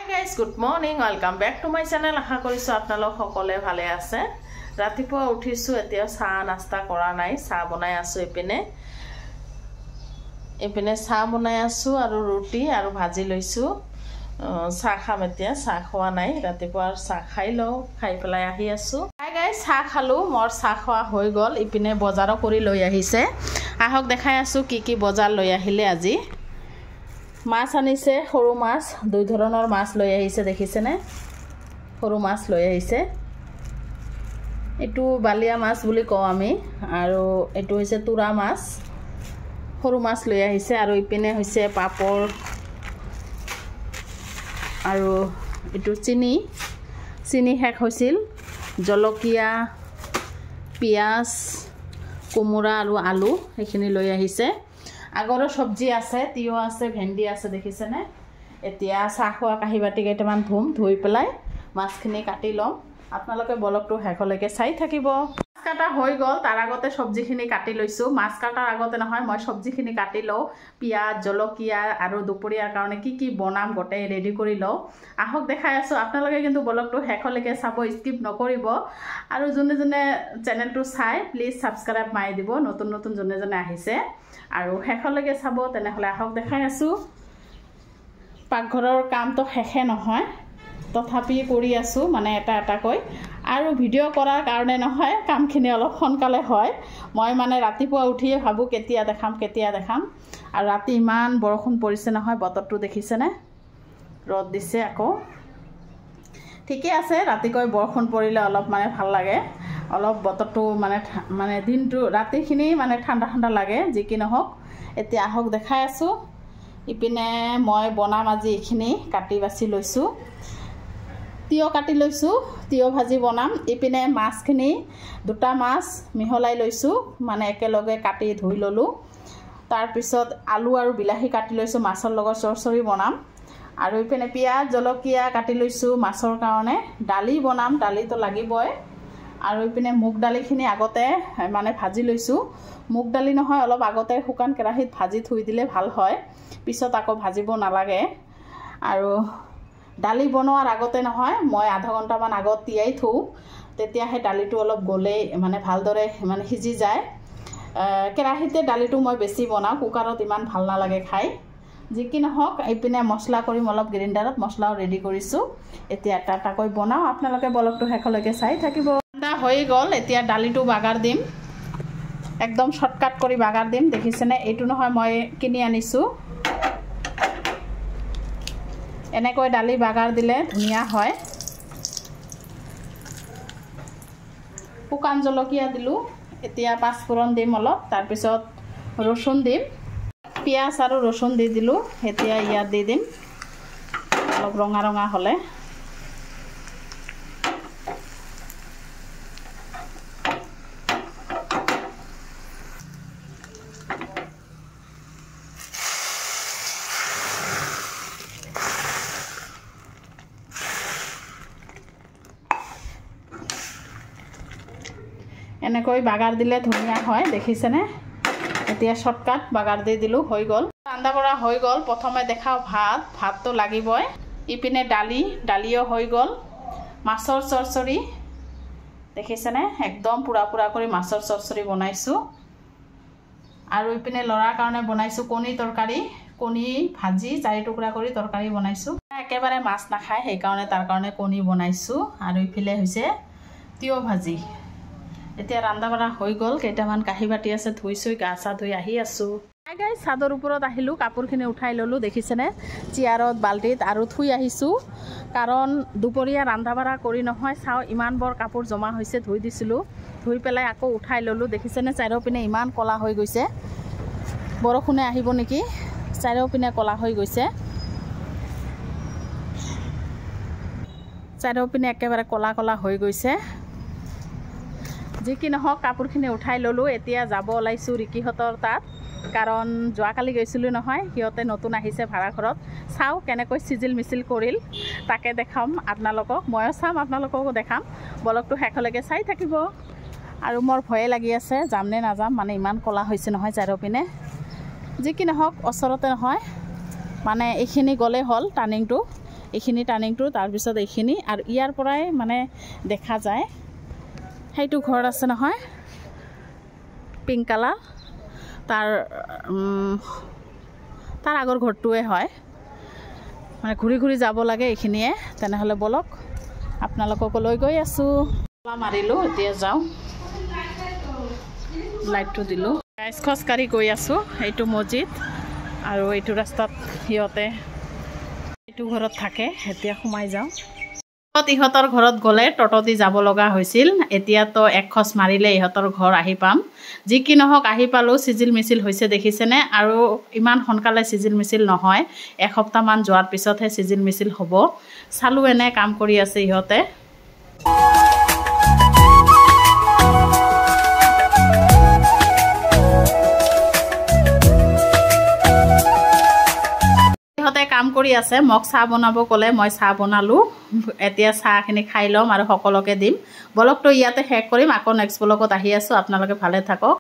Hi guys, good morning. Welcome back to my channel. আশা কৰিছো আপোনালোক সকলে ভালে আছে। ৰাতিপুৱা উঠিছো এতিয়া চাহ নাস্তা কৰা নাই, চাহ বনাই আছো এপিনে চাহ বনাই আছো আৰু ৰুটি আৰু ভাজি লৈছো। চাহ খাম এতিয়া, চাহ খোৱা নাই, ৰাতিপুৱা চাহ খাই লও, খাই পেলাই আহি আছো। Hi guys, চাহ খালো, মোৰ চাহ খোৱা হৈ গল। ইপিনে বজাৰ কৰি লৈ আহিছে। আহক দেখাই আছো কি বজাৰ লৈ আহিলে আজি। মাছ আনিছে, সৰু মাছ, দুই ধৰণৰ মাছ লৈ আহিছে দেখিছেনে? সৰু মাছ লৈ আহিছে। এটু বালিয়া মাছ বুলি কও আমি, আৰু এটু হৈছে তুৰা মাছ। সৰু মাছ লৈ আহিছে আৰু ইপিনে হৈছে পাপৰ আৰু এটু চিনি শেষ হৈছিল। জলকীয়া, পিয়াজ, কোমোৰা আৰু আলু এইখিনি লৈ আহিছে। আগৰো সবজি আছে, তিয়হ আছে, ভেন্দি আছে দেখিছেনে? এতিয়া চাহ খোৱা কাঁহী বাটি কেইটামান ধুই পেলাই মাছখিনি কাটি লম। আপোনালোকে ব্লগটো শেষলৈকে চাই থাকিব। মাছ কাটা হৈ গল, তাৰ আগতে সবজিখিনি কাটি লৈছো। মাছ কাটাৰ আগতে নহয়, মই সবজিখিনি কাটি লও। পিয়াজ, জলকীয়া আৰু দুপৰীয়াৰ কাৰণে কি বনাম গোটেই ৰেডি কৰি লও। আহক দেখাই আছো। আপোনালোকে কিন্তু ব্লগটো শেষলৈকে চাব, স্কিপ নকৰিব। আৰু যোনে চেনেলটো চাই প্লিজ সাবস্ক্ৰাইব মাৰি দিব, নতুন যোনে আহিছে। আৰু শেষলৈকে চাব, তেনেহলে আহক দেখাই আছো। পাকঘৰৰ কামটো শেষে নহয়, তথাপি কৰি আছো, মানে এটাকৈ। আৰু ভিডিঅ' কৰাৰ কাৰণে নহয়, কামখিনি অলপ সোনকালে হয়। মই মানে ৰাতিপুৱা উঠিয়ে ভাবো কেতিয়া দেখাম। আৰু ৰাতি ইমান বৰষুণ পৰিছে নহয়, বতৰটো দেখিছেনে? ৰ'দ দিছে আকৌ। ঠিকে আছে, ৰাতিকৈ বৰষুণ পৰিলে অলপ মানে ভাল লাগে। অলপ বতৰটো মানে দিনটো ৰাতিখিনি মানে ঠাণ্ডা লাগে, যি কি নহওক। এতিয়া আহক দেখাই আছো। ইপিনে মই বনাম আজি এইখিনি কাটি বাছি লৈছো। তিয়হ কাটি লৈছো, তিয়হ ভাজি বনাম। ইপিনে মাছখিনি, দুটা মাছ মিহলাই লৈছো, মানে একেলগে কাটি ধুই ললো। তাৰ পিছত আলু আৰু বিলাহী কাটি লৈছো, মাছৰ লগত চৰচৰি বনাম। আৰু ইপিনে পিয়াজ, জলকীয়া কাটি লৈছো মাছৰ কাৰণে। দালি বনাম, দালিটো লাগিবই। আৰু ইপিনে মুগ দালিখিনি আগতে মানে ভাজি লৈছো। মুগ দালি নহয়, অলপ আগতে শুকান কেৰাহীত ভাজি থৈ দিলে ভাল হয়, পিছত আকৌ ভাজিব নালাগে। আৰু দালি বনোৱাৰ আগতে নহয়, মই আধা ঘণ্টামান আগত তিয়াই থওঁ, তেতিয়াহে দালিটো অলপ গলে মানে ভালদৰে মানে সিজি যায়। কেৰাহীতে দালিটো মই বেছি বনাওঁ, কুকাৰত ইমান ভাল নালাগে খাই। যি কি নহওক, এইপিনে মছলা কৰিম, অলপ গ্ৰাইণ্ডাৰত মছলাও ৰেডি কৰিছো। এতিয়া এটাকৈ বনাওঁ, আপোনালোকে ব্লগটো শেষলৈকে চাই থাকিব। হৈ গল, এতিয়া ডালিটো বাগাৰ দিম, একদম শৰ্টকাট কৰি বাগাৰ দিম। দেখিছেনে? এইটো নহয়, মই কিনি আনিছো। এনেকৈ ডালি বাগাৰ দিলে ধুনীয়া হয়। শুকান জলকীয়া দিলো, এতিয়া পাঁচফোৰণ দিম অলপ, তাৰপিছত ৰচুন দিম। পিয়াজ আৰু ৰচুন দি দিলো, এতিয়া ইয়াত দি দিম অলপ ৰঙা হলে। এনেকৈ বাগাৰ দিলে ধুনীয়া হয়, দেখিছেনে? এতিয়া শৰ্টকাট বাগাৰ দি দিলো, হৈ গল। ৰান্ধা বঢ়া হৈ গল। প্ৰথমে দেখাও ভাতটো লাগিবই। ইপিনে দালিও হৈ গল। মাছৰ চৰচৰি দেখিছেনে? একদম পুৰা কৰি মাছৰ চৰচৰি বনাইছো। আৰু ইপিনে লৰাৰ কাৰণে বনাইছো কণী তৰকাৰী, কণী ভাজি 4 টুকুৰা কৰি তৰকাৰী বনাইছো। একেবাৰে মাছ নাখায়, সেইকাৰণে তাৰ কাৰণে কণী বনাইছো। আৰু ইফালে হৈছে তিয়হ ভাজি। এতিয়া ৰান্ধা বঢ়া হৈ গল, কেইটামান কাঁহী বাটি আছে, ধুইছো, গা চা ধুই আহি আছো। চাদৰ ওপৰত আহিলো, কাপোৰখিনি উঠাই ললো, দেখিছেনে? চেয়াৰত, বাল্টিত আৰু থুই আহিছো। কাৰণ দুপৰীয়া ৰান্ধা বঢ়া কৰি নহয়, চাও ইমান বৰ কাপোৰ জমা হৈছে, ধুই দিছিলো। ধুই পেলাই আকৌ উঠাই ললো, দেখিছেনে? চাৰিওপিনে ইমান কলা হৈ গৈছে, বৰষুণে আহিব নেকি, চাৰিওপিনে কলা হৈ গৈছে। চাৰিওপিনে একেবাৰে কলা হৈ গৈছে। যি কি নহওক, কাপোৰখিনি উঠাই ললো। এতিয়া যাব ওলাইছো ৰিকিহঁতৰ তাত, কাৰণ যোৱাকালি গৈছিলো নহয়, সিহঁতে নতুন আহিছে ভাড়া ঘৰত। চাও কেনেকৈ চিজিল মিছিল কৰিল, তাকে দেখাম আপোনালোকক। ময়ো চাম, আপোনালোককো দেখাম। ব্লগটো শেষলৈকে চাই থাকিব। আৰু মোৰ ভয়ে লাগি আছে, যাম নে নাযাম, মানে ইমান কলা হৈছে নহয় চাৰিওপিনে। যি কি নহওক, ওচৰতে নহয়, মানে এইখিনি গ'লে হ'ল, টাৰ্ণিংটো এইখিনি টাৰ্ণিংটো তাৰপিছত এইখিনি আৰু ইয়াৰ পৰাই মানে দেখা যায় সেইটো ঘৰ আছে নহয় পিংক কালাৰ তাৰ আগৰ ঘৰটোৱে হয় মানে ঘূৰি ঘূৰি যাব লাগে এইখিনিয়ে তেনেহ'লে বলক আপোনালোকক লৈ গৈ আছোঁ মাৰিলোঁ এতিয়া যাওঁ লাইটটো দিলোঁ খোজকাঢ়ি গৈ আছোঁ এইটো মছজিদ আৰু এইটো ৰাস্তাত সিহঁতে এইটো ঘৰত থাকে এতিয়া সোমাই যাওঁ ইহঁতৰ ঘৰত গ'লে টটো যাব লগা হৈছিল এতিয়াতো এক খোজ মাৰিলে ইহঁতৰ ঘৰ আহি পাম যি কি নহওক আহি পালোঁ চিজিল মিছিল হৈছে দেখিছেনে আৰু ইমান সোনকালে চিজিল মিছিল নহয় এসপ্তাহমান যোৱাৰ পিছতহে চিজিল মিছিল হ'ব চালোঁ এনে কাম কৰি আছে ইহঁতে কাম কৰি আছে মোক চাহ বনাব ক'লে মই চাহ বনালোঁ এতিয়া চাহখিনি খাই ল'ম আৰু সকলোকে দিম ব্লগটো ইয়াতে শেষ কৰিম আকৌ নেক্সট ব্লগত আহি আছোঁ আপোনালোকে ভালে থাকক